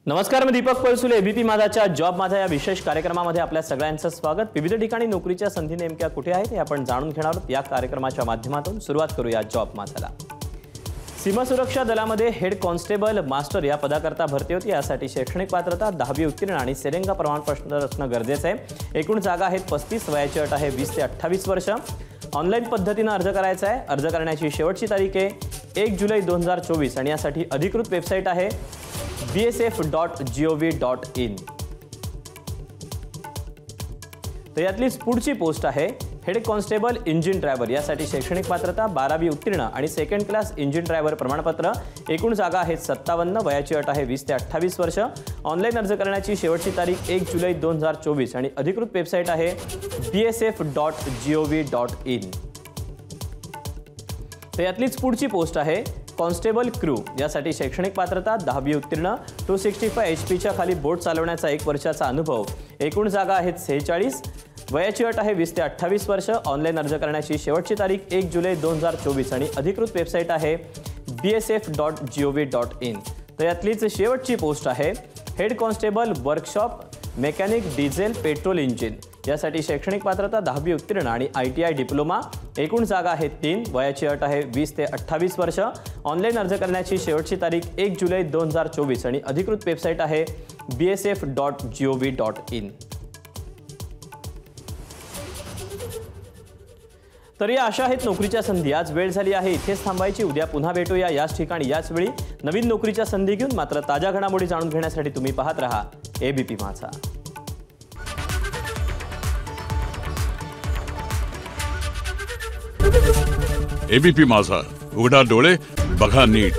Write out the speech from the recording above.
नमस्कार, मी Deepak Palsule. ABP माझाच्या job माझा या विशेष कार्यक्रमामध्ये आपल्या सगळ्यांचं स्वागत। विविध ठिकाणी नोकरीच्या संधी नेमक्या कुठे आहेत हे आपण जाणून घेणार आहोत। या कार्यक्रमाच्या माध्यमातून सुरुवात करूया जॉब माझाला। सीमा सुरक्षा दलामध्ये हेड कॉन्स्टेबल मास्टर या पदाकरता भरती होती। यासाठी शैक्षणिक पात्रता 10वी उत्तीर्ण आणि सेरेंगा प्रमाणपत्र असणं गरजेचं आहे। एकूण जागा आहेत 35, वयाची अट आहे 20 ते 28 वर्ष। ऑनलाईन पद्धतीने अर्ज करायचा आहे। अर्ज करण्याची शेवटची तारीख आहे 1 जुलै 2024 आणि यासाठी अधिकृत वेबसाईट आहे bsf.gov.in। तर यातलीच पुढची पोस्ट आहे हेड कॉन्स्टेबल इंजिन ड्रायव्हर। यासाठी शैक्षणिक पात्रता 12वी उत्तीर्ण आणि सेकंड क्लास इंजिन ड्रायव्हर प्रमाणपत्र। एकूण जागा आहेत 57, वयाची अट आहे 20 ते 28 वर्ष। ऑनलाईन अर्ज करण्याची शेवटची तारीख 1 जुलै 2024 आणि अधिकृत वेबसाईट आहे bsf.gov.in। तर यातलीच पुढची पोस्ट आहे कॉन्स्टेबल क्रू। यासाठी शैक्षणिक पात्रता 10वी उत्तीर्ण 265 HP खाली बोट चालवण्याचा 1 वर्षाचा अनुभव। एकूण जागा आहेत 46, वयाची अट आहे 20 ते 28 वर्ष। ऑनलाईन अर्ज करण्याची शेवटची तारीख 1 जुलै 2024 आणि अधिकृत वेबसाईट आहे bsf.gov.in। तर यातलीच शेवटची पोस्ट आहे head constable workshop mechanic diesel petrol engine. यासाठी शैक्षणिक पात्रता 10वी उत्तीर्ण आणि ITI डिप्लोमा। एकूण जागा आहेत 3, वयाची अट आहे 20 ते 28 वर्ष। ऑनलाईन अर्ज करण्याची शेवटची तारीख 1 जुलै 2024 आणि अधिकृत वेबसाईट आहे bsf.gov.in। तर या अशा आहेत नोकरीच्या संधी। आज वेळ झाली आहे इथेच थांबायची। उद्या पुन्हा भेटूया याच ठिकाणी याच वेळी नवीन नोकरीच्या संधी घेऊन। मात्र ताज्या घडामोडी जाणून घेण्यासाठी तुम्ही पाहत रहा एबीपी माझा। एबीपी माझा, उघडा डोळे बघा नीट।